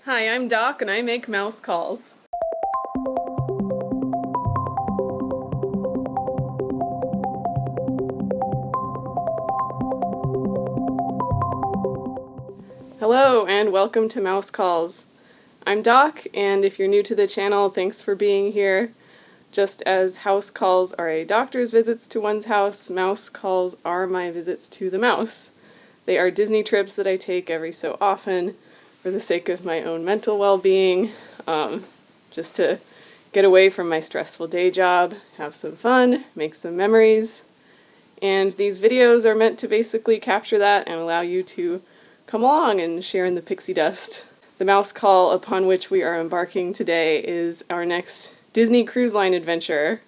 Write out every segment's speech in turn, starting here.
Hi, I'm Doc and I make mouse calls. Hello and welcome to Mouse Calls. I'm Doc, and if you're new to the channel, thanks for being here. Just as house calls are a doctor's visits to one's house, mouse calls are my visits to the mouse. They are Disney trips that I take every so often for the sake of my own mental well-being, just to get away from my stressful day job, have some fun, make some memories. And these videos are meant to basically capture that and allow you to come along and share in the pixie dust. The mouse call upon which we are embarking today is our next Disney Cruise Line adventure.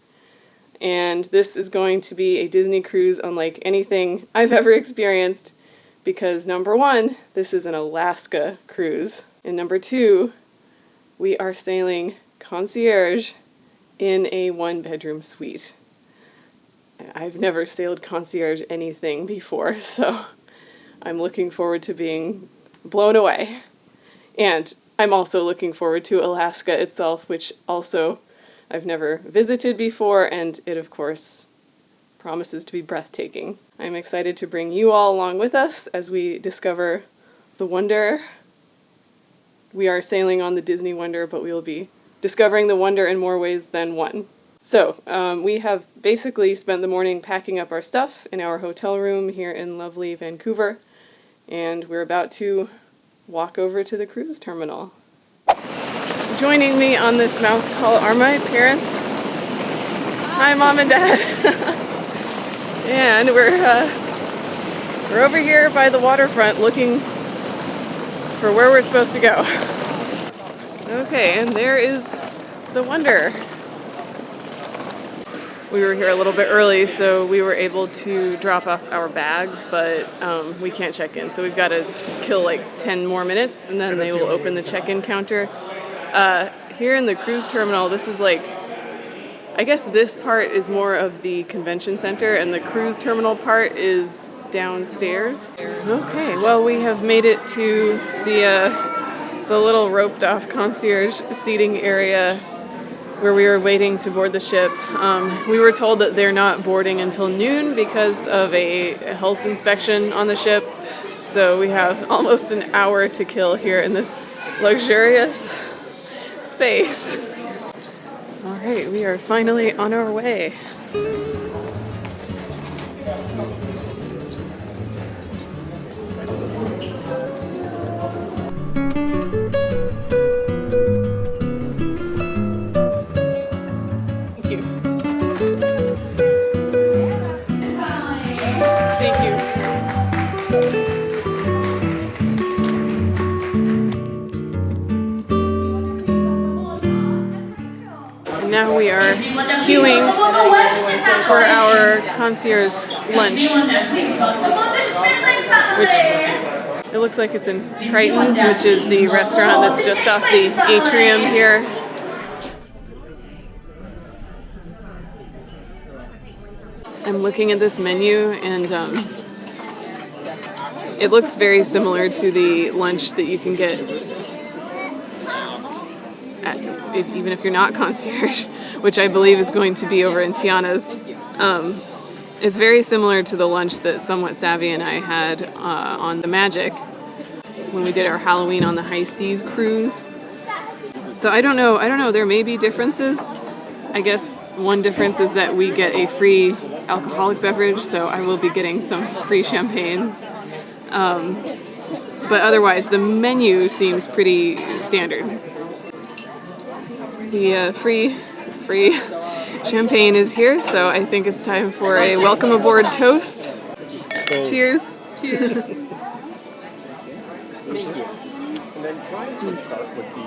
And this is going to be a Disney cruise unlike anything I've ever experienced because number one, this is an Alaska cruise. And number two, we are sailing Concierge in a one-bedroom suite. I've never sailed Concierge anything before, so I'm looking forward to being blown away. And I'm also looking forward to Alaska itself, which also I've never visited before, and it of course promises to be breathtaking. I'm excited to bring you all along with us as we discover the wonder. We are sailing on the Disney Wonder, but we will be discovering the wonder in more ways than one. So, we have basically spent the morning packing up our stuff in our hotel room here in lovely Vancouver, and we're about to walk over to the cruise terminal. Joining me on this mouse call are my parents. Hi, Mom and Dad. And we're over here by the waterfront looking for where we're supposed to go. Okay, and there is the Wonder. We were here a little bit early, so we were able to drop off our bags, but we can't check in, so we've got to kill like 10 more minutes, and then they will open the check-in counter. Here in the cruise terminal, this is like, I guess this part is more of the convention center, and the cruise terminal part is downstairs. Okay, well, we have made it to the little roped-off concierge seating area where we were waiting to board the ship. We were told that they're not boarding until noon because of a health inspection on the ship, so we have almost an hour to kill here in this luxurious space. All right, we are finally on our way. Thank you. Thank you. And now we are queuing for our concierge lunch, which it looks like it's in Triton's, which is the restaurant that's just off the atrium here. I'm looking at this menu, and it looks very similar to the lunch that you can get even if you're not concierge, which I believe is going to be over in Tiana's. It's very similar to the lunch that Somewhat Savvy and I had on the Magic when we did our Halloween on the High Seas cruise. So I don't know, there may be differences. I guess one difference is that we get a free alcoholic beverage, so I will be getting some free champagne. But otherwise, the menu seems pretty standard. The free champagne is here, so I think it's time for a welcome aboard toast. Cheers. Cheers. Thank you. And then can I actually start with the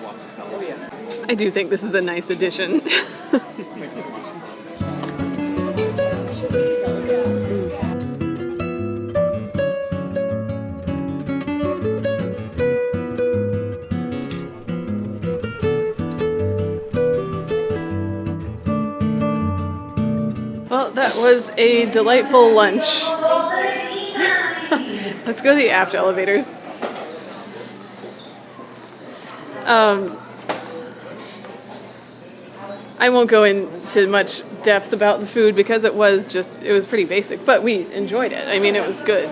lobster salad? I do think this is a nice addition. Well, that was a delightful lunch. Let's go to the aft elevators. Um, I won't go into much depth about the food because it was pretty basic, but we enjoyed it. I mean, it was good.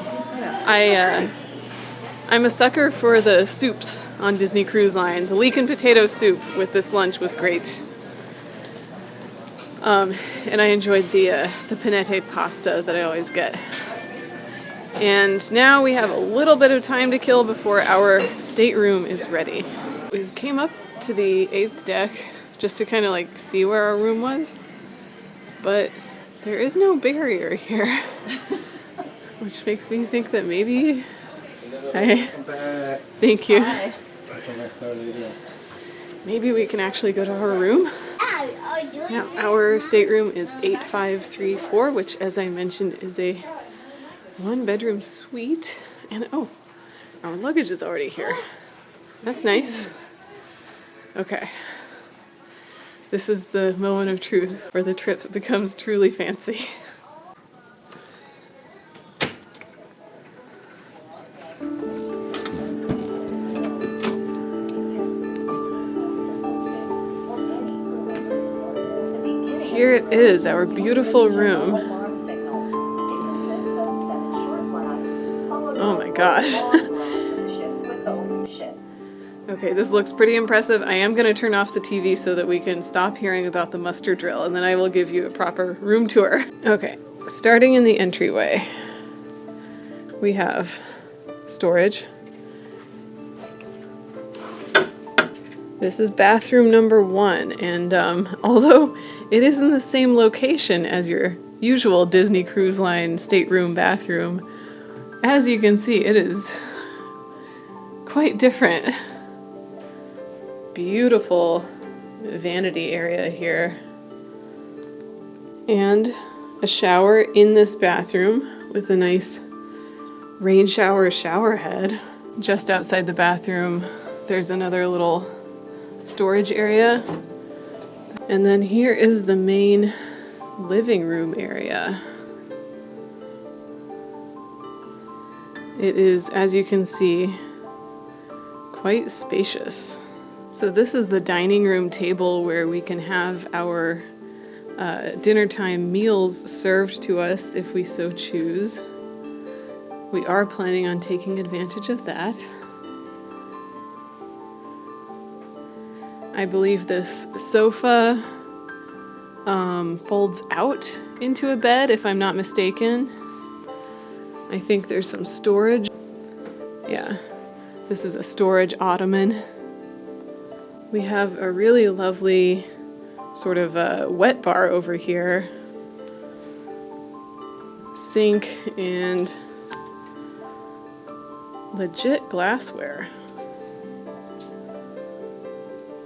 I'm a sucker for the soups on Disney Cruise Line. The leek and potato soup with this lunch was great. And I enjoyed the penne pasta that I always get. And now we have a little bit of time to kill before our stateroom is ready. We came up to the 8th deck just to kind of like see where our room was, but there is no barrier here, which makes me think that maybe... Hi. Thank you. Hi. Maybe we can actually go to our room. Now, our stateroom is 8534, which, as I mentioned, is a 1-bedroom suite. And oh, our luggage is already here. That's nice. Okay. This is the moment of truth where the trip becomes truly fancy. Here it is, our beautiful room. Oh my gosh. Okay, this looks pretty impressive. I am going to turn off the TV so that we can stop hearing about the muster drill, and then I will give you a proper room tour. Okay, starting in the entryway, we have storage. This is bathroom number 1, and although it is in the same location as your usual Disney Cruise Line stateroom bathroom, as you can see, it is quite different. Beautiful vanity area here. And a shower in this bathroom with a nice rain shower head. Just outside the bathroom, there's another little storage area. And then here is the main living room area. It is, as you can see, quite spacious. So this is the dining room table where we can have our dinner time meals served to us if we so choose. We are planning on taking advantage of that. I believe this sofa folds out into a bed, if I'm not mistaken. I think there's some storage. Yeah, this is a storage ottoman. We have a really lovely sort of wet bar over here. Sink and legit glassware.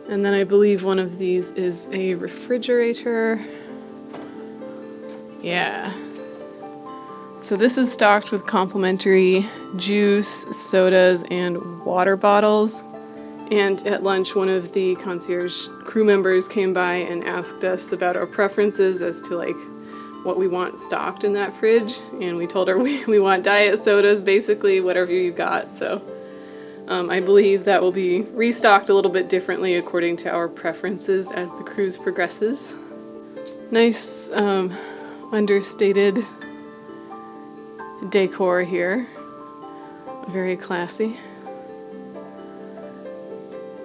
And then I believe one of these is a refrigerator. Yeah. So this is stocked with complimentary juice, sodas, and water bottles. And at lunch, one of the concierge crew members came by and asked us about our preferences as to like what we want stocked in that fridge. And we told her we want diet sodas, basically, whatever you've got. So I believe that will be restocked a little bit differently according to our preferences as the cruise progresses. Nice understated decor here. Very classy.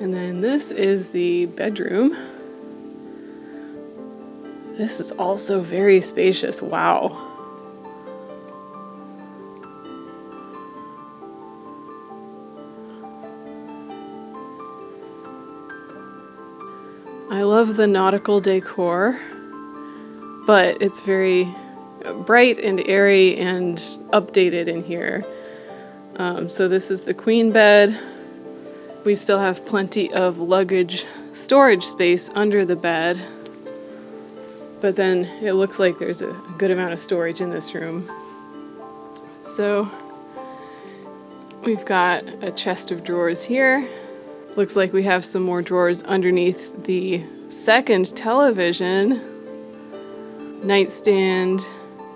And then this is the bedroom. This is also very spacious. Wow. I love the nautical decor, but it's very bright and airy and updated in here. So this is the queen bed. We still have plenty of luggage storage space under the bed, but then it looks like there's a good amount of storage in this room. So we've got a chest of drawers here. Looks like we have some more drawers underneath the second television. Nightstand.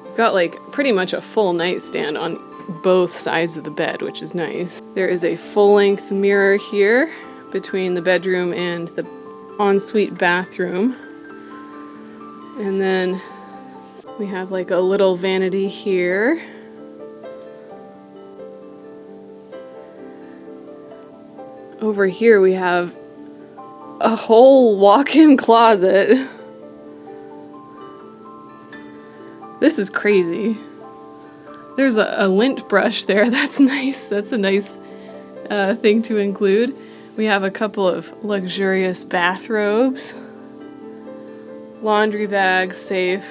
We've got like pretty much a full nightstand on both sides of the bed, which is nice. There is a full-length mirror here between the bedroom and the ensuite bathroom. And then we have like a little vanity here. Over here we have a whole walk-in closet. This is crazy. There's a lint brush there. That's nice. That's a nice thing to include. We have a couple of luxurious bathrobes, laundry bags, safe.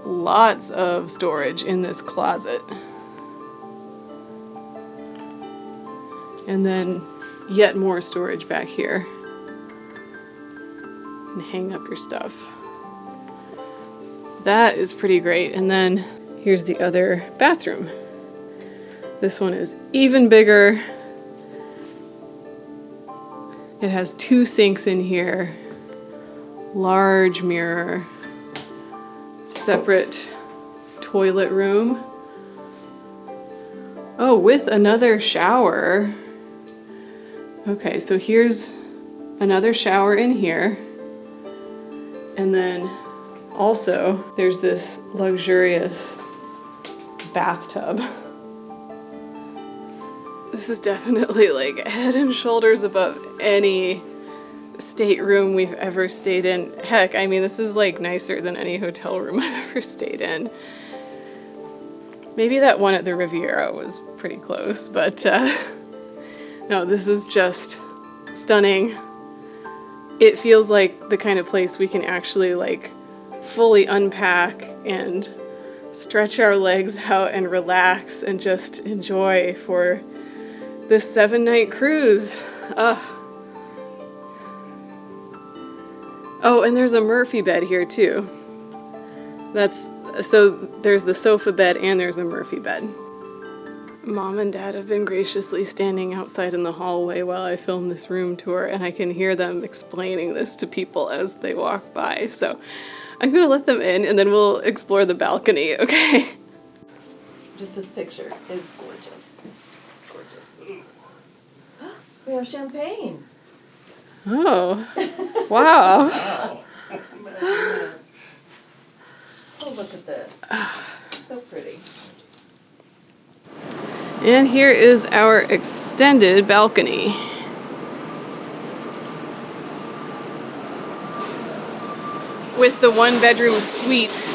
Lots of storage in this closet. And then yet more storage back here. And hang up your stuff. That is pretty great. And then here's the other bathroom. This one is even bigger. It has 2 sinks in here. Large mirror. Separate toilet room. Oh, with another shower. Okay, so here's another shower in here. And then also there's this luxurious bathtub. This is definitely like head and shoulders above any stateroom we've ever stayed in. Heck, I mean, this is like nicer than any hotel room I've ever stayed in. Maybe that one at the Riviera was pretty close, but no, this is just stunning. It feels like the kind of place we can actually like fully unpack and stretch our legs out and relax and just enjoy for this 7-night cruise. Oh, and there's a Murphy bed here too. So there's the sofa bed and there's a Murphy bed. Mom and Dad have been graciously standing outside in the hallway while I film this room tour, and I can hear them explaining this to people as they walk by. So I'm gonna let them in and then we'll explore the balcony, okay? Just this picture is gorgeous. It's gorgeous. We have champagne. Oh, wow. Wow. Oh, look at this. So pretty. And here is our extended balcony. With the 1-bedroom suite,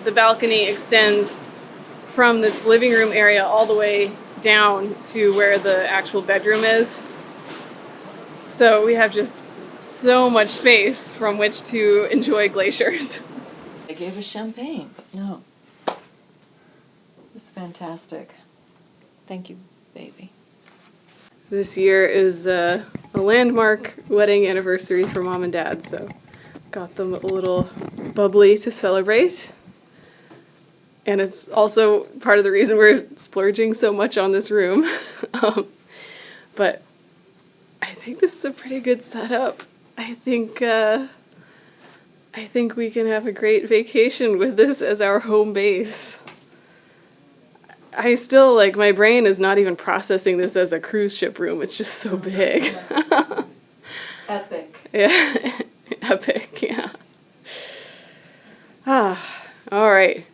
the balcony extends from this living room area all the way down to where the actual bedroom is. So we have just so much space from which to enjoy glaciers. They gave us champagne, but no. It's fantastic. Thank you, baby. This year is a landmark wedding anniversary for Mom and Dad, so got them a little bubbly to celebrate. And it's also part of the reason we're splurging so much on this room. But I think this is a pretty good setup. I think we can have a great vacation with this as our home base. I still, like, my brain is not even processing this as a cruise ship room. It's just so big. Epic. Yeah, epic, yeah. All right.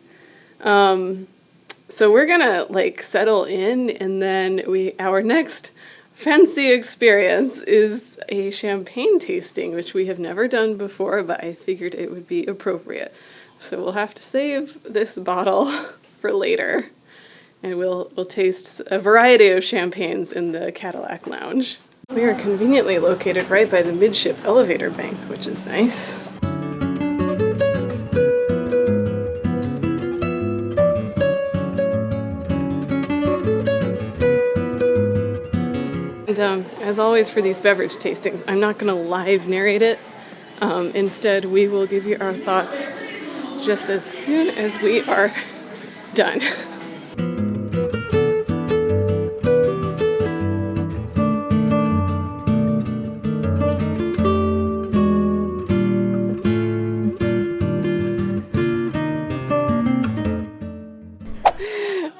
So we're gonna, like, settle in, and then our next fancy experience is a champagne tasting, which we have never done before, but I figured it would be appropriate. So we'll have to save this bottle for later, and we'll taste a variety of champagnes in the Cadillac Lounge. We are conveniently located right by the midship elevator bank, which is nice. And as always for these beverage tastings, I'm not going to live narrate it. Instead, we will give you our thoughts just as soon as we are done.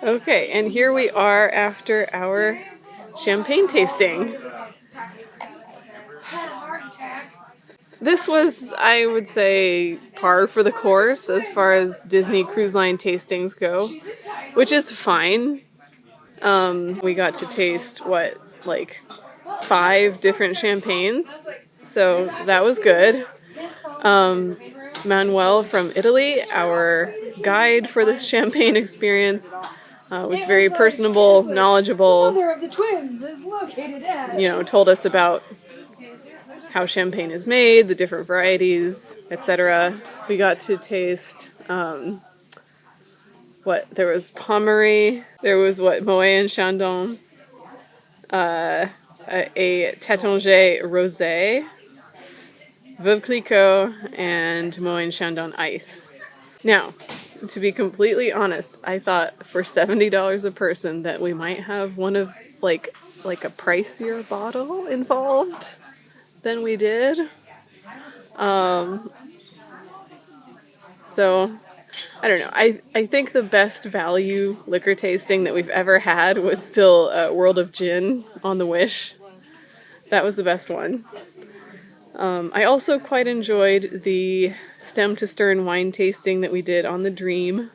Okay, and here we are after our champagne tasting. this was, I would say, par for the course as far as Disney Cruise Line tastings go, which is fine. We got to taste, what, like 5 different champagnes, so that was good. Manuel from Italy, our guide for this champagne experience, was very personable, knowledgeable, you know, told us about how champagne is made, the different varieties, etc. We got to taste, there was Pommery, there was Moet and Chandon, a Taittinger Rosé, Veuve Clicquot, and Moet and Chandon Ice. Now, to be completely honest, I thought for $70 a person that we might have one of like a pricier bottle involved than we did. So I don't know. I think the best value liquor tasting that we've ever had was still World of Gin on the Wish. That was the best one. I also quite enjoyed the stem to stern wine tasting that we did on the Dream.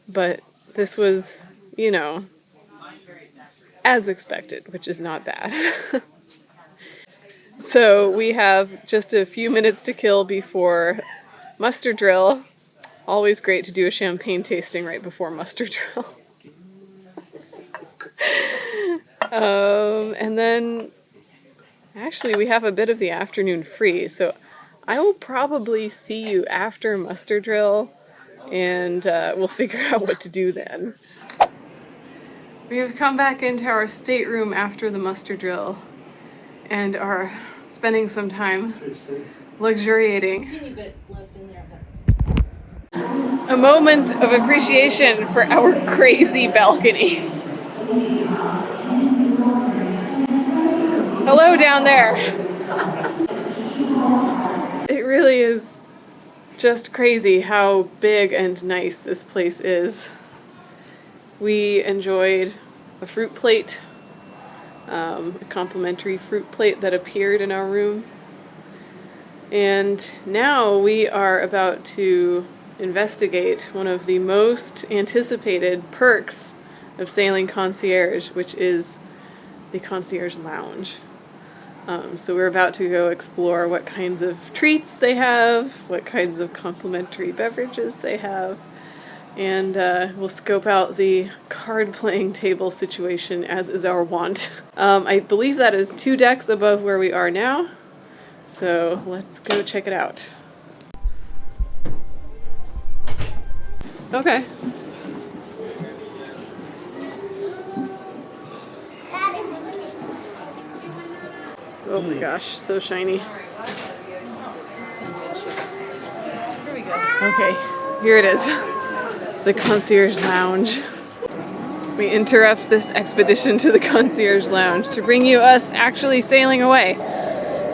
But this was, you know, as expected, which is not bad. So we have just a few minutes to kill before muster drill. Always great to do a champagne tasting right before muster drill. And then actually we have a bit of the afternoon free, so I will probably see you after muster drill, and we'll figure out what to do then. We have come back into our stateroom after the muster drill and are spending some time luxuriating. A moment of appreciation for our crazy balcony. Hello down there. It really is just crazy how big and nice this place is. We enjoyed a fruit plate, a complimentary fruit plate that appeared in our room. And now we are about to investigate one of the most anticipated perks of sailing Concierge, which is the Concierge Lounge. So we're about to go explore what kinds of treats they have, what kinds of complimentary beverages they have, and we'll scope out the card-playing table situation as is our wont. I believe that is 2 decks above where we are now, so let's go check it out. Okay. Oh my gosh, so shiny. Here we go. Okay, here it is. The Concierge Lounge. We interrupt this expedition to the Concierge Lounge to bring you us actually sailing away.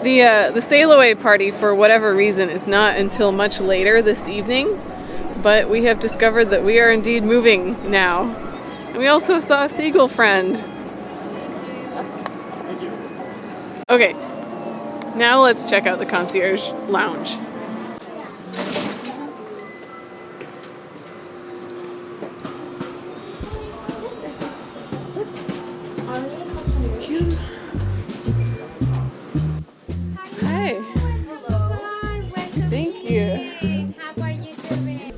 The sail away party, for whatever reason, is not until much later this evening, but we have discovered that we are indeed moving now. And we also saw a seagull friend. Okay, now let's check out the Concierge Lounge. Hi. Thank you. How are you doing?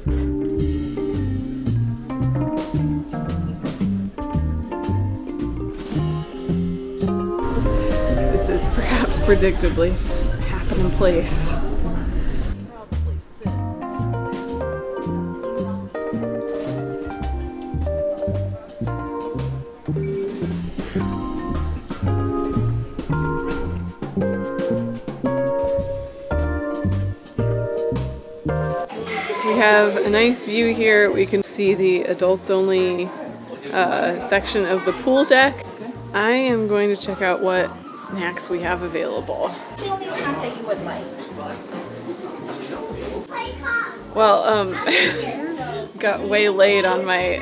This is perhaps predictably a happening place. Probably sit. We have a nice view here. We can see the adults only section of the pool deck. I am going to check out what snacks we have available. The only snack that you would like. Well, got way late on my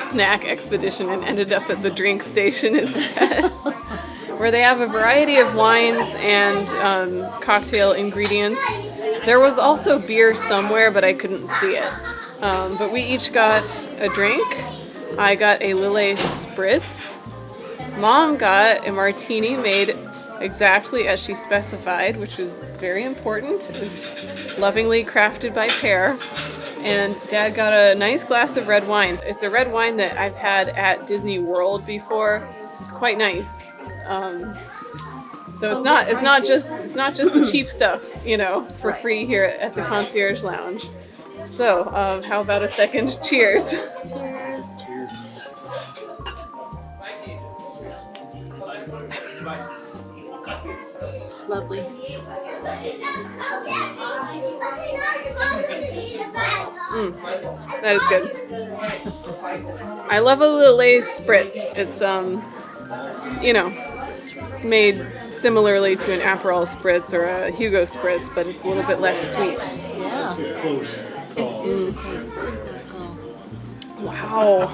snack expedition and ended up at the drink station instead. where they have a variety of wines and cocktail ingredients. There was also beer somewhere, but I couldn't see it. But we each got a drink. I got a Lillet Spritz. Mom got a martini made exactly as she specified, which was very important. It was lovingly crafted by Pear. And Dad got a nice glass of red wine. It's a red wine that I've had at Disney World before. It's quite nice. So it's not just the cheap stuff, you know, for free here at the Concierge Lounge. So how about a second cheers? Cheers. Lovely. That is good. I love a Lillet Spritz. It's you know, it's made similarly to an Aperol Spritz or a Hugo Spritz, but it's a little bit less sweet. Yeah. It is a close call. Wow.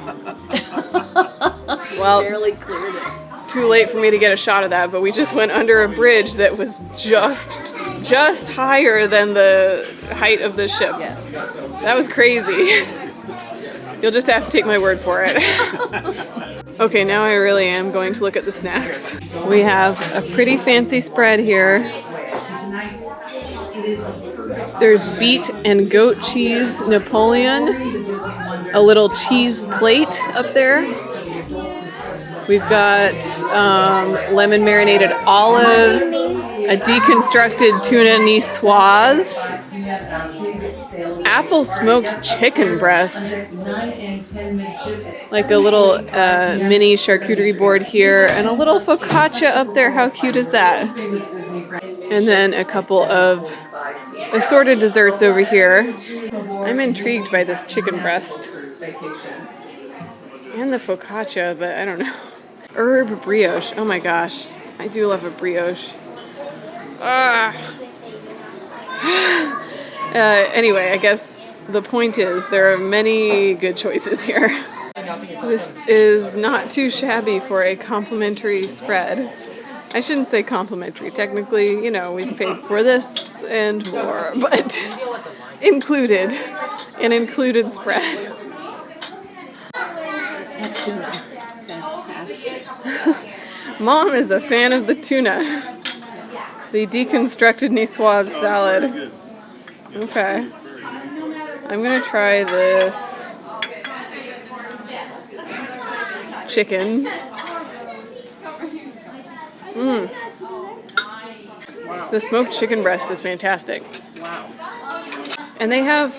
Well, Barely cleared it. it's too late for me to get a shot of that, but we just went under a bridge that was just higher than the height of the ship. Yes. That was crazy. You'll just have to take my word for it. Okay, now I really am going to look at the snacks. We have a pretty fancy spread here. There's beet and goat cheese Napoleon, a little cheese plate up there. We've got lemon marinated olives, a deconstructed tuna niçoise, apple smoked chicken breast, like a little mini charcuterie board here, and a little focaccia up there. How cute is that? And then a couple of assorted desserts over here. I'm intrigued by this chicken breast and the focaccia, but I don't know. Herb brioche. Oh my gosh, I do love a brioche. Anyway, I guess the point is there are many good choices here. This is not too shabby for a complimentary spread. I shouldn't say complimentary. Technically, you know, we've paid for this and more, but included. An included spread. That tuna. Fantastic. Mom is a fan of the tuna. The deconstructed niçoise salad. Okay. I'm gonna try this chicken. The smoked chicken breast is fantastic. Wow. And they have,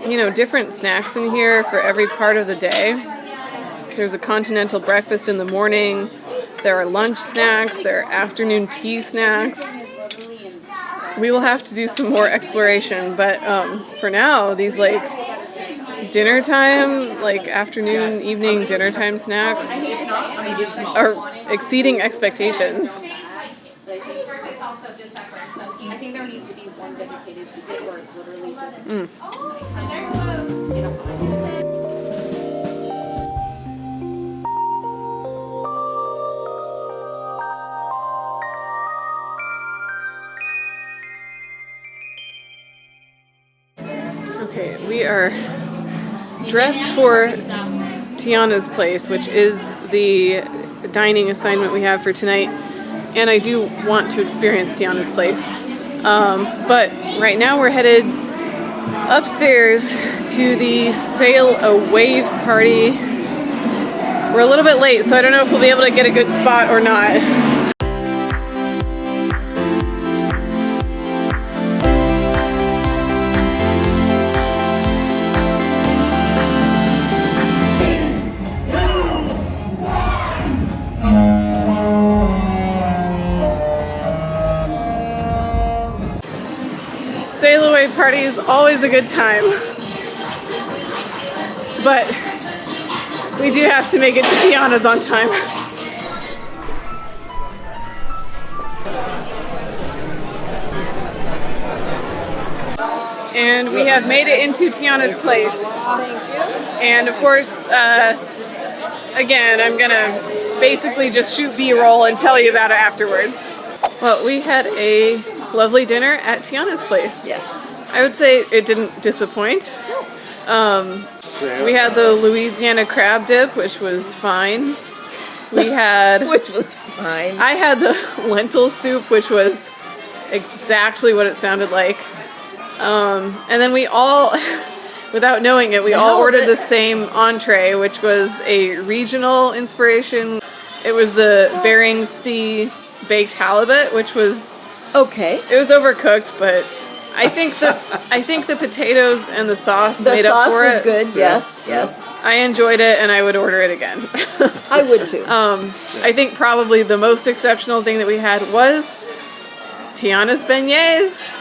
you know, different snacks in here for every part of the day. There's a continental breakfast in the morning. There are lunch snacks. There are afternoon tea snacks. We will have to do some more exploration, but for now, these like dinner time, like afternoon, evening dinner time snacks are exceeding expectations. I think there needs to be one dedicated to it where it's literally just Okay, we are dressed for Tiana's place, which is the dining assignment we have for tonight. And I do want to experience Tiana's place. But right now we're headed upstairs to the Sail a Wave party. We're a little bit late, so I don't know if we'll be able to get a good spot or not. Sail away party is always a good time, but we do have to make it to Tiana's on time. And we have made it into Tiana's place. Thank you. And of course, again, I'm gonna basically just shoot B-roll and tell you about it afterwards. Well, we had a lovely dinner at Tiana's place. Yes. I would say it didn't disappoint. We had the Louisiana crab dip, which was fine. We had... Which was fine. I had the lentil soup, which was exactly what it sounded like. And then we all, without knowing it, we all ordered the same entree, which was a regional inspiration. It was the Bering Sea baked halibut, which was okay. It was overcooked, but I think the potatoes and the sauce made up for it. The sauce was good. Yes, yes. I enjoyed it, and I would order it again. I would too. I think probably the most exceptional thing that we had was Tiana's beignets.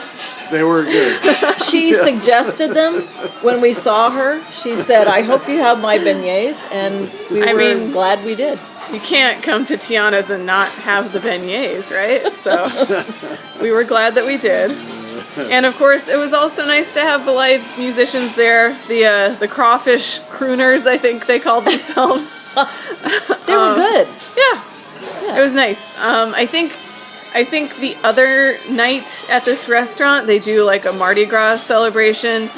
They were good. She suggested them when we saw her. She said, "I hope you have my beignets," and we were glad we did. You can't come to Tiana's and not have the beignets, right? So we were glad that we did. And of course, it was also nice to have the live musicians there. The crawfish crooners, I think they called themselves. They were good. Yeah, it was nice. I think the other night at this restaurant, they do like a Mardi Gras celebration.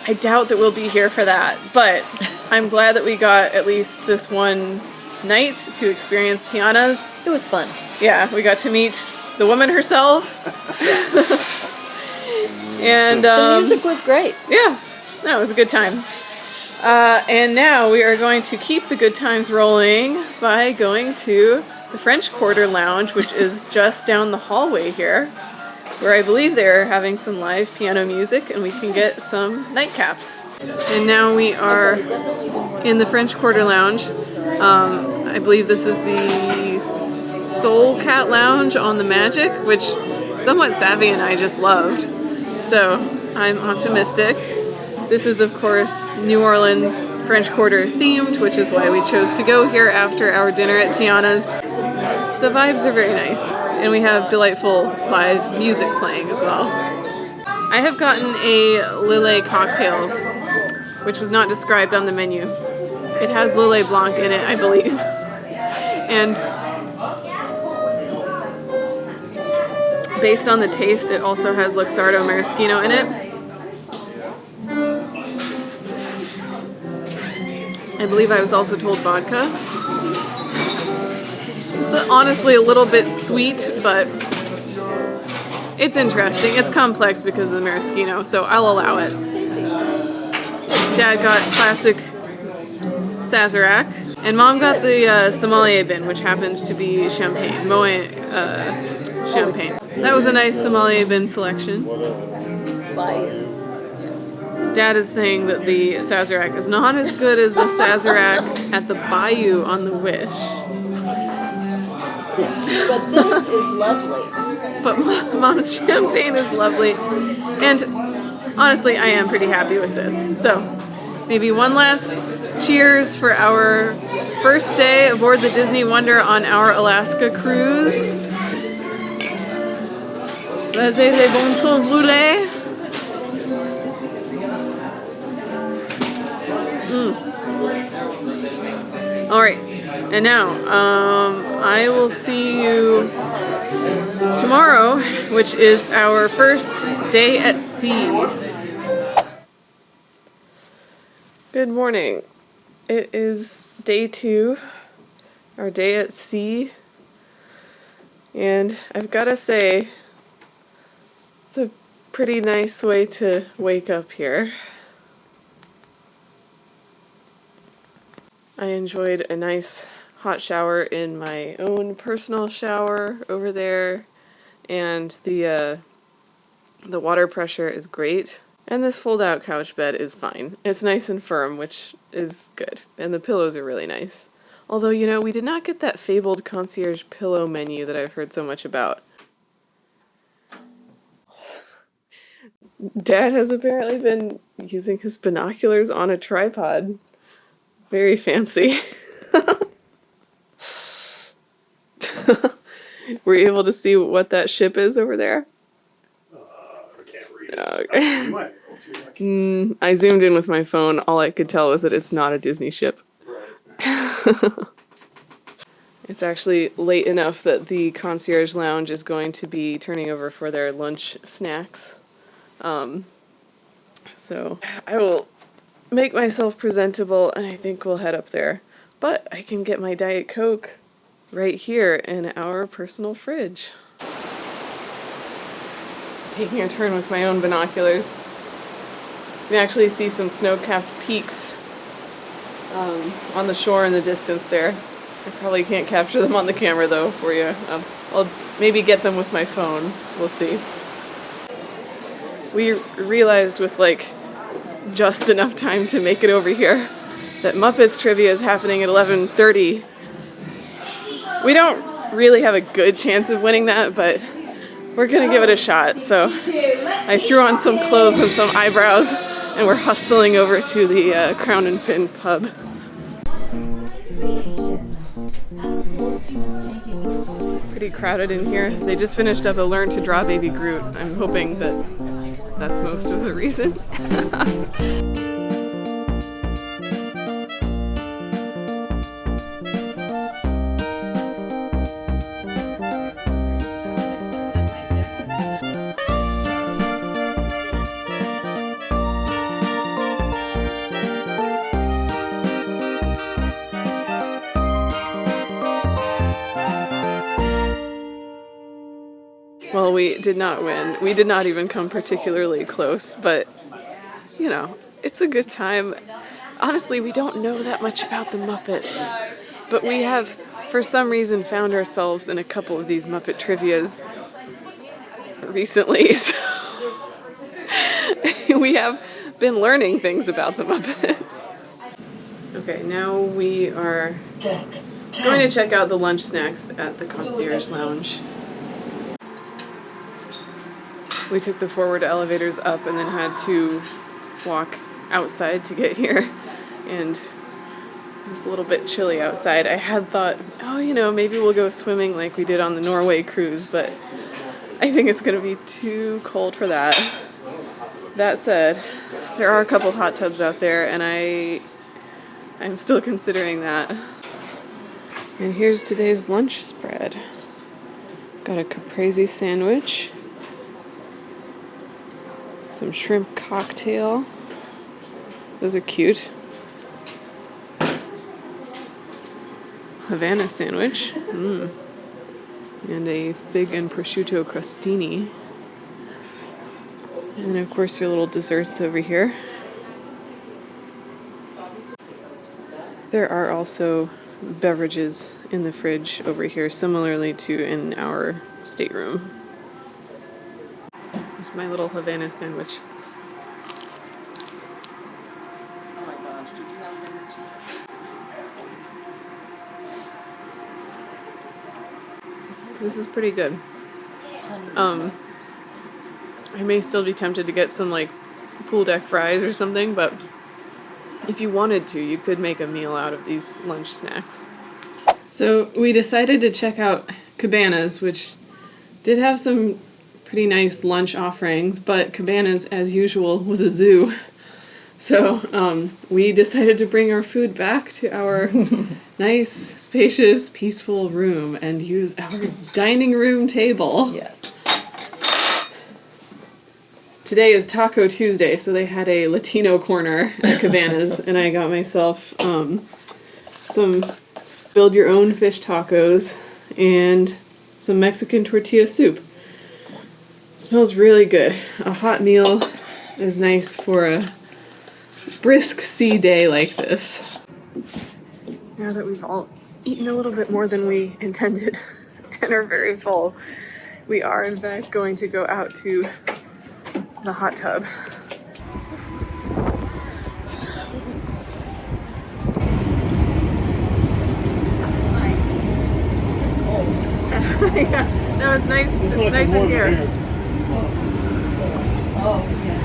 I doubt that we'll be here for that, but I'm glad that we got at least this one night to experience Tiana's. It was fun. Yeah, we got to meet the woman herself. And the music was great. Yeah, no, it was a good time. And now we are going to keep the good times rolling by going to the French Quarter Lounge, which is just down the hallway here, where I believe they're having some live piano music and we can get some nightcaps. And now we are in the French Quarter Lounge. I believe this is the Soul Cat Lounge on the Magic, which Somewhat Savvy and I just loved. So I'm optimistic. This is, of course, New Orleans French Quarter themed, which is why we chose to go here after our dinner at Tiana's. The vibes are very nice, and we have delightful live music playing as well. I have gotten a Lillet cocktail, which was not described on the menu. It has Lillet Blanc in it, I believe. And based on the taste, it also has Luxardo Maraschino in it. I believe I was also told vodka. It's honestly a little bit sweet, but it's interesting. It's complex because of the maraschino, so I'll allow it. Dad got classic Sazerac, and Mom got the sommelier bin, which happened to be champagne, Moet champagne. That was a nice sommelier bin selection. Dad is saying that the Sazerac is not as good as the Sazerac at the Bayou on the Wish. But this is lovely. But Mom's champagne is lovely. And honestly, I am pretty happy with this. So maybe one last cheers for our first day aboard the Disney Wonder on our Alaska cruise. Vas-y, les bons temps brûlés. All right, and now I will see you tomorrow, which is our first day at sea. Good morning. It is day 2, our day at sea, and I've got to say, it's a pretty nice way to wake up here. I enjoyed a nice hot shower in my own personal shower over there, and the water pressure is great, and this fold-out couch bed is fine. It's nice and firm, which is good, and the pillows are really nice. Although, you know, we did not get that fabled Concierge pillow menu that I've heard so much about. Dad has apparently been using his binoculars on a tripod. Very fancy. Were you able to see what that ship is over there? I can't read it. Okay. You might be able to. I zoomed in with my phone. All I could tell was that it's not a Disney ship. Right. It's actually late enough that the Concierge Lounge is going to be turning over for their lunch snacks. So I will make myself presentable and I think we'll head up there. But I can get my Diet Coke right here in our personal fridge. Taking a turn with my own binoculars. You can actually see some snow-capped peaks on the shore in the distance there. I probably can't capture them on the camera though for you. I'll maybe get them with my phone. We'll see. We realized with like just enough time to make it over here that Muppets trivia is happening at 11:30. We don't really have a good chance of winning that, but we're gonna give it a shot. So I threw on some clothes and some eyebrows and we're hustling over to the Crown and Fin pub. Pretty crowded in here. They just finished up a Learn to Draw Baby Groot. I'm hoping that that's most of the reason. Well, we did not win. We did not even come particularly close, but, you know, it's a good time. Honestly, we don't know that much about the Muppets, but we have, for some reason, found ourselves in a couple of these Muppet trivias recently, so we have been learning things about the Muppets. Okay, now we are going to check out the lunch snacks at the Concierge Lounge. We took the forward elevators up and then had to walk outside to get here. And it's a little bit chilly outside. I had thought, oh, you know, maybe we'll go swimming like we did on the Norway cruise, but I think it's going to be too cold for that. That said, there are a couple hot tubs out there, and I'm still considering that. And here's today's lunch spread. Got a caprese sandwich. Some shrimp cocktail. Those are cute. Havana sandwich. And a fig and prosciutto crostini. And then of course your little desserts over here. There are also beverages in the fridge over here, similarly to in our stateroom. Here's my little Havana sandwich. This is pretty good. I may still be tempted to get some like pool deck fries or something, but if you wanted to, you could make a meal out of these lunch snacks. So we decided to check out Cabanas, which did have some pretty nice lunch offerings, but Cabanas, as usual, was a zoo. So we decided to bring our food back to our nice, spacious, peaceful room and use our dining room table. Yes. Today is Taco Tuesday, so they had a Latino corner at Cabanas, and I got myself some build-your-own fish tacos and some Mexican tortilla soup. It smells really good. A hot meal is nice for a brisk sea day like this. Now that we've all eaten a little bit more than we intended and are very full, we are in fact going to go out to the hot tub. Yeah, no, it's nice. It's nice in here. Oh, yes.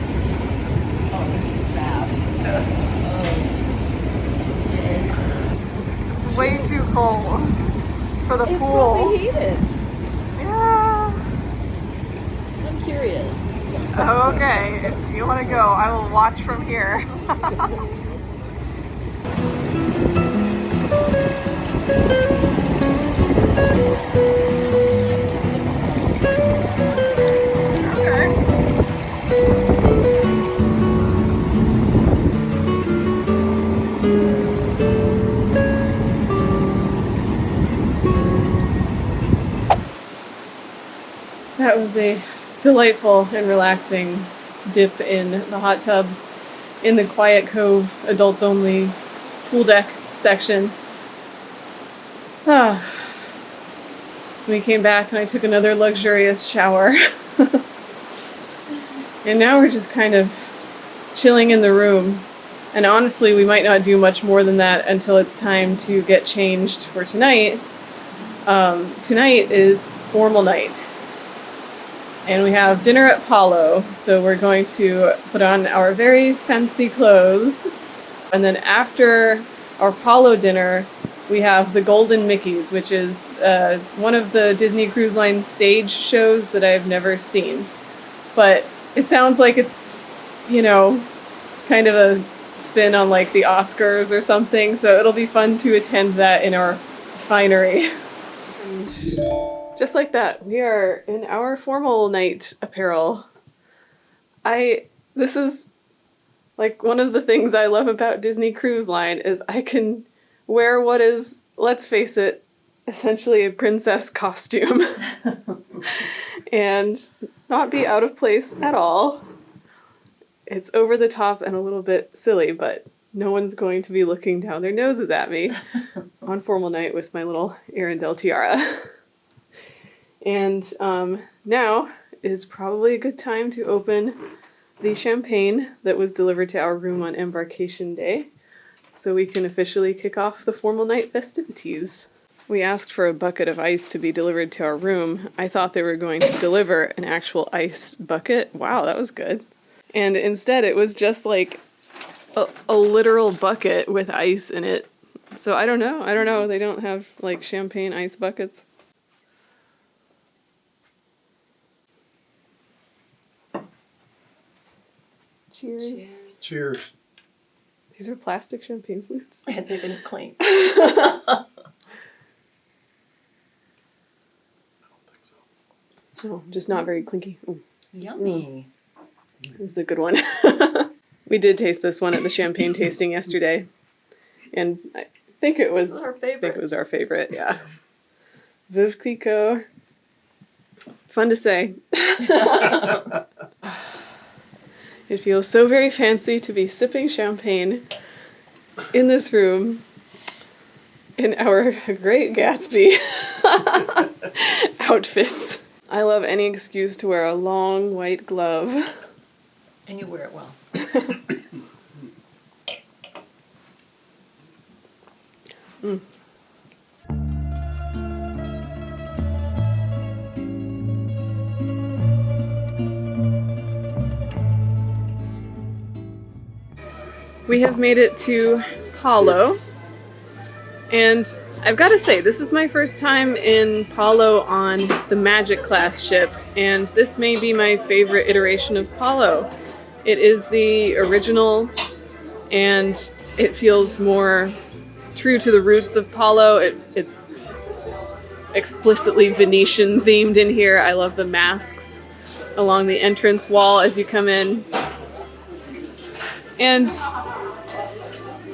Oh, this is bad. It's way too cold for the pool. It's heated. Yeah. I'm curious. Okay, if you want to go, I will watch from here. That was a delightful and relaxing dip in the hot tub in the Quiet Cove adults only pool deck section. We came back and I took another luxurious shower. And now we're just kind of chilling in the room. And honestly, we might not do much more than that until it's time to get changed for tonight. Tonight is formal night. And we have dinner at Palo, so we're going to put on our very fancy clothes. And then after our Palo dinner, we have the Golden Mickeys, which is one of the Disney Cruise Line stage shows that I've never seen. But it sounds like it's, you know, kind of a spin on like the Oscars or something, so it'll be fun to attend that in our finery. And just like that, we are in our formal night apparel. This is like one of the things I love about Disney Cruise Line is I can wear what is, let's face it, essentially a princess costume and not be out of place at all. It's over the top and a little bit silly, but no one's going to be looking down their noses at me on formal night with my little Arendelle tiara. And now is probably a good time to open the champagne that was delivered to our room on Embarkation Day, so we can officially kick off the formal night festivities. We asked for a bucket of ice to be delivered to our room. I thought they were going to deliver an actual ice bucket. Wow, that was good. And instead it was just like a literal bucket with ice in it. So I don't know. They don't have like champagne ice buckets. Cheers. Cheers. These are plastic champagne flutes. And they didn't clink. I don't think so. Oh, just not very clinky. Ooh, Yummy. this is a good one. We did taste this one at the champagne tasting yesterday, and I think it was Our favorite. our favorite. Yeah. Veuve Clicquot. Fun to say. It feels so very fancy to be sipping champagne in this room in our Great Gatsby outfits. I love any excuse to wear a long white glove. And you wear it well. We have made it to Palo, and I've got to say, this is my first time in Palo on the Magic class ship, and this may be my favorite iteration of Palo. It is the original, and it feels more true to the roots of Palo. It's explicitly Venetian themed in here. I love the masks along the entrance wall as you come in. And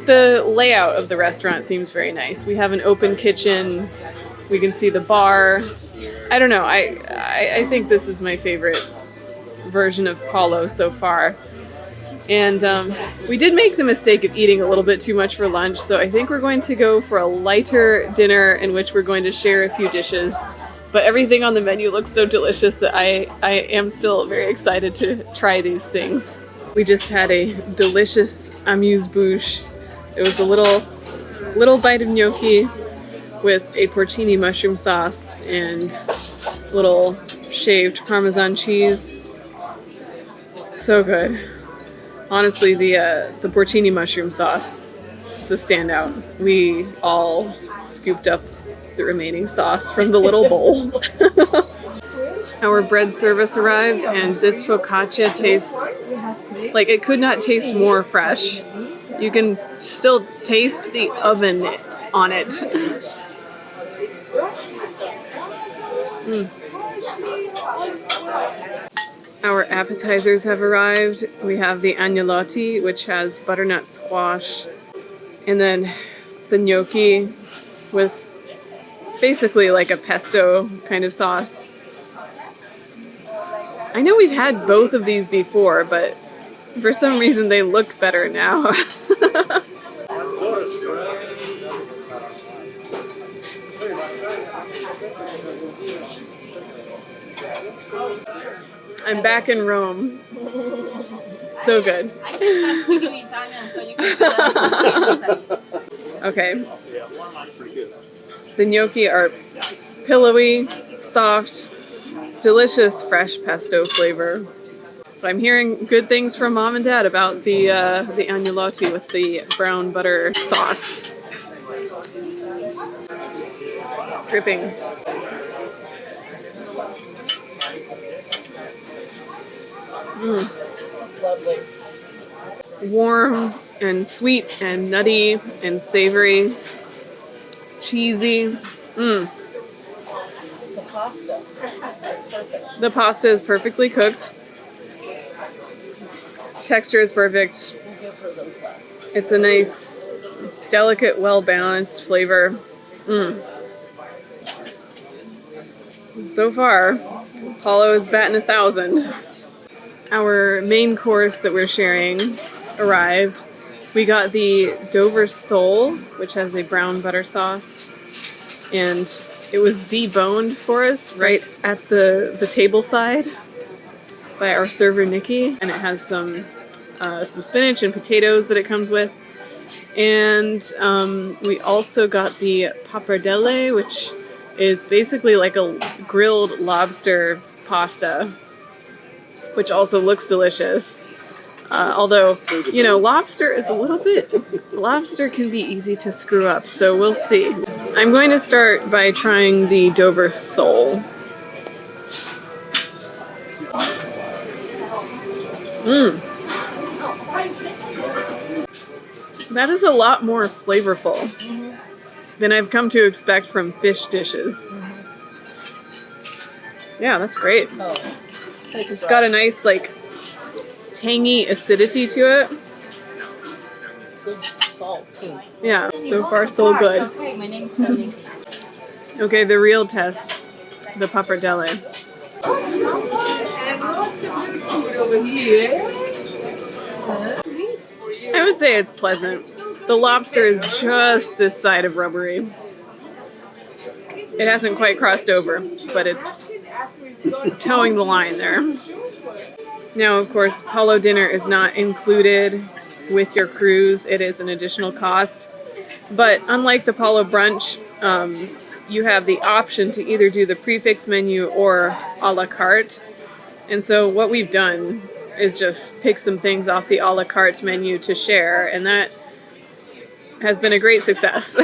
the layout of the restaurant seems very nice. We have an open kitchen. We can see the bar. I don't know. I think this is my favorite version of Palo so far. And we did make the mistake of eating a little bit too much for lunch, so I think we're going to go for a lighter dinner in which we're going to share a few dishes. But everything on the menu looks so delicious that I am still very excited to try these things. We just had a delicious amuse-bouche. It was a little bite of gnocchi with a porcini mushroom sauce and little shaved Parmesan cheese. So good. Honestly, the porcini mushroom sauce is the standout. We all scooped up the remaining sauce from the little bowl. Our bread service arrived, and this focaccia tastes like it could not taste more fresh. You can still taste the oven on it. Our appetizers have arrived. We have the agnolotti, which has butternut squash, and then the gnocchi with basically like a pesto kind of sauce. I know we've had both of these before, but for some reason they look better now. I'm back in Rome. So good. I can start speaking Italian, so you can Okay. The gnocchi are pillowy, soft, delicious fresh pesto flavor. But I'm hearing good things from Mom and Dad about the agnolotti with the brown butter sauce. Dripping. That's lovely. Warm and sweet and nutty and savory. Cheesy. The pasta. That's perfect. The pasta is perfectly cooked. Texture is perfect. We'll give her those last. It's a nice, delicate, well-balanced flavor. So far, Palo is batting 1,000. Our main course that we're sharing arrived. We got the Dover sole, which has a brown butter sauce, and it was deboned for us right at the table side by our server Nikki, and it has some spinach and potatoes that it comes with. And we also got the pappardelle, which is basically like a grilled lobster pasta, which also looks delicious. Although, you know, lobster can be easy to screw up, so we'll see. I'm going to start by trying the Dover sole. That is a lot more flavorful than I've come to expect from fish dishes. Yeah, that's great. It's got a nice, like, tangy acidity to it. Good salt, too. Yeah, so far so good. Okay, my name's Sally. Okay, the real test, the pappardelle. I would say it's pleasant. The lobster is just this side of rubbery. It hasn't quite crossed over, but it's towing the line there. Now, of course, Palo dinner is not included with your cruise. It is an additional cost. But unlike the Palo brunch, you have the option to either do the prefix menu or a la carte. And so what we've done is just pick some things off the a la carte menu to share, and that has been a great success.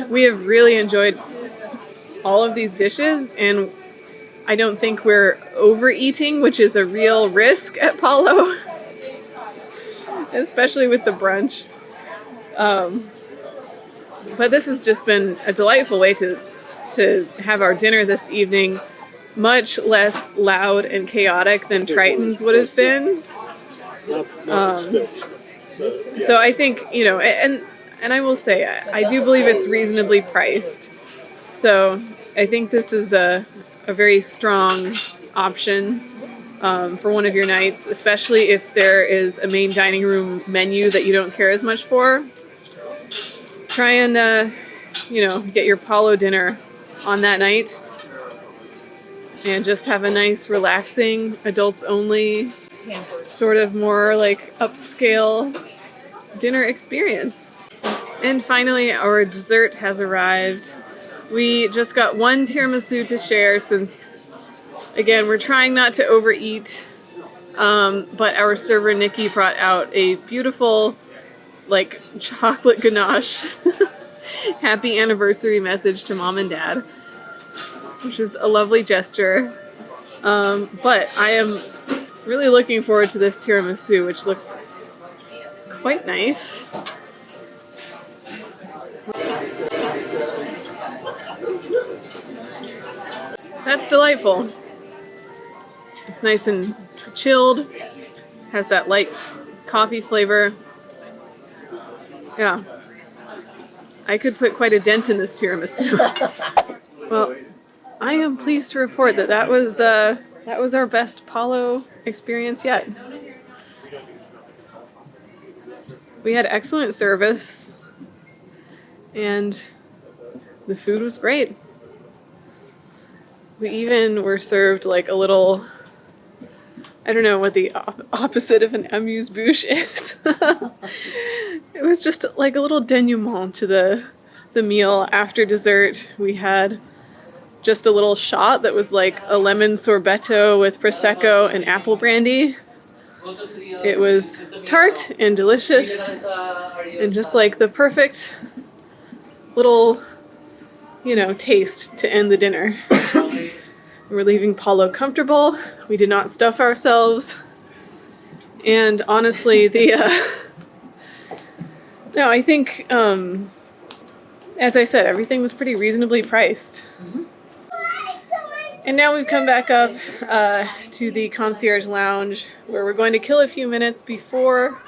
We have really enjoyed all of these dishes, and I don't think we're overeating, which is a real risk at Palo, especially with the brunch. But this has just been a delightful way to have our dinner this evening, much less loud and chaotic than Triton's would have been. So I think, you know, and I will say, I do believe it's reasonably priced. So I think this is a very strong option for one of your nights, especially if there is a main dining room menu that you don't care as much for. Try and, you know, get your Palo dinner on that night and just have a nice, relaxing, adults only, sort of more like upscale dinner experience. And finally, our dessert has arrived. We just got one tiramisu to share since, again, we're trying not to overeat, but our server Nikki brought out a beautiful, like, chocolate ganache happy anniversary message to Mom and Dad, which is a lovely gesture. But I am really looking forward to this tiramisu, which looks quite nice. That's delightful. It's nice and chilled, has that light coffee flavor. Yeah. I could put quite a dent in this tiramisu. Well, I am pleased to report that that was our best Palo experience yet. We had excellent service, and the food was great. We even were served like a little, I don't know what the opposite of an amuse-bouche is. It was just like a little denouement to the meal. After dessert, we had just a little shot that was like a lemon sorbetto with prosecco and apple brandy. It was tart and delicious, and just like the perfect little, taste to end the dinner. We're leaving Palo comfortable. We did not stuff ourselves. And honestly, no, I think, as I said, everything was pretty reasonably priced. And now we've come back up to the Concierge Lounge, where we're going to kill a few minutes before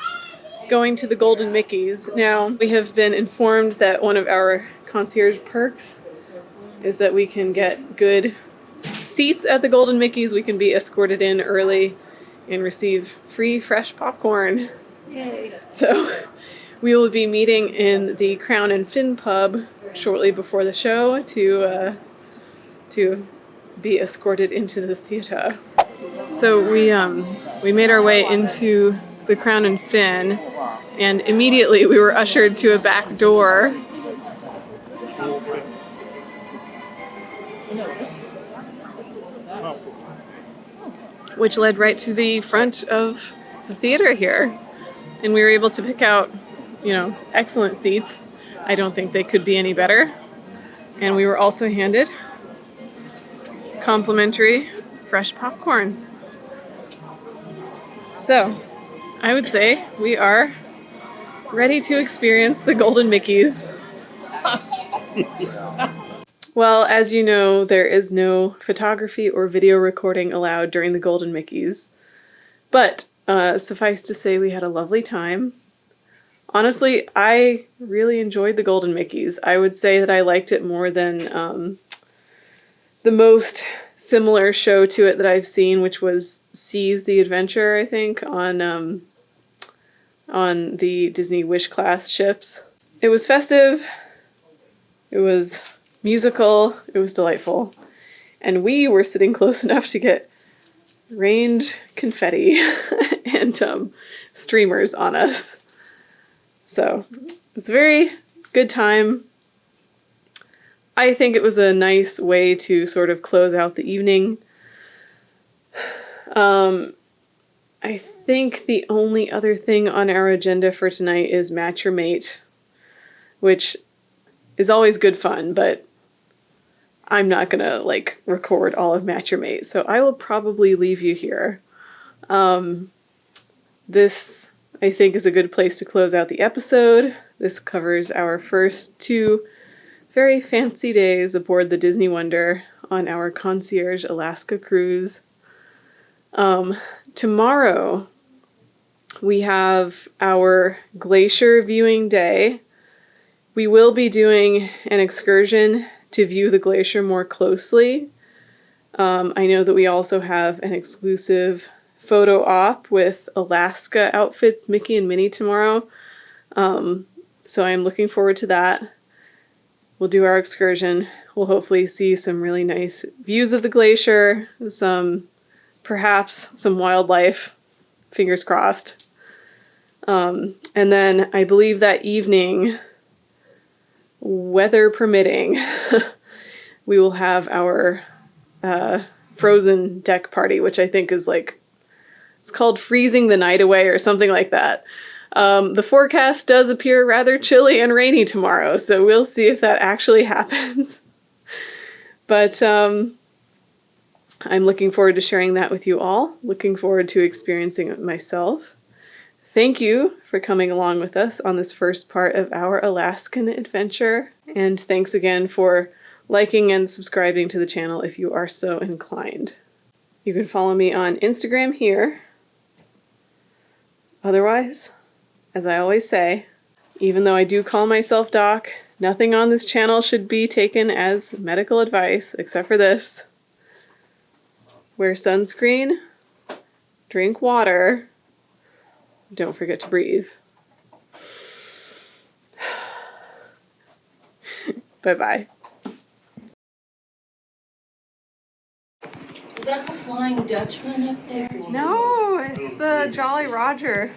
going to the Golden Mickey's. Now, we have been informed that one of our concierge perks is that we can get good seats at the Golden Mickey's. We can be escorted in early and receive free fresh popcorn. Yay. So we will be meeting in the Crown and Fin pub shortly before the show to be escorted into the theater. So we made our way into the Crown and Fin, and immediately we were ushered to a back door. Which led right to the front of the theater here. And we were able to pick out, excellent seats. I don't think they could be any better. And we were also handed complimentary fresh popcorn. So, I would say we are ready to experience the Golden Mickey's. Well, as you know, there is no photography or video recording allowed during the Golden Mickey's. But suffice to say, we had a lovely time. Honestly, I really enjoyed the Golden Mickey's. I would say that I liked it more than the most similar show to it that I've seen, which was Seize the Adventure, I think, on the Disney Wish class ships. It was festive. It was musical. It was delightful. And we were sitting close enough to get rained confetti and streamers on us. So it was a very good time. I think it was a nice way to sort of close out the evening. I think the only other thing on our agenda for tonight is Match Your Mate, which is always good fun, but I'm not gonna record all of Match Your Mate, so I will probably leave you here. This, I think, is a good place to close out the episode. This covers our first 2 very fancy days aboard the Disney Wonder on our Concierge Alaska cruise. Tomorrow, we have our glacier viewing day. We will be doing an excursion to view the glacier more closely. I know that we also have an exclusive photo op with Alaska outfits, Mickey and Minnie, tomorrow. So I'm looking forward to that. We'll do our excursion. We'll hopefully see some really nice views of the glacier, perhaps some wildlife, fingers crossed. And then I believe that evening, weather permitting, we will have our frozen deck party, which I think is it's called Freezing the Night Away or something like that. The forecast does appear rather chilly and rainy tomorrow, so we'll see if that actually happens. But I'm looking forward to sharing that with you all. Looking forward to experiencing it myself. Thank you for coming along with us on this first part of our Alaskan adventure. And thanks again for liking and subscribing to the channel if you are so inclined. You can follow me on Instagram here. Otherwise, as I always say, even though I do call myself Doc, nothing on this channel should be taken as medical advice except for this. Wear sunscreen, drink water, don't forget to breathe. Bye-bye. Is that the Flying Dutchman up there? No, it's the Jolly Roger.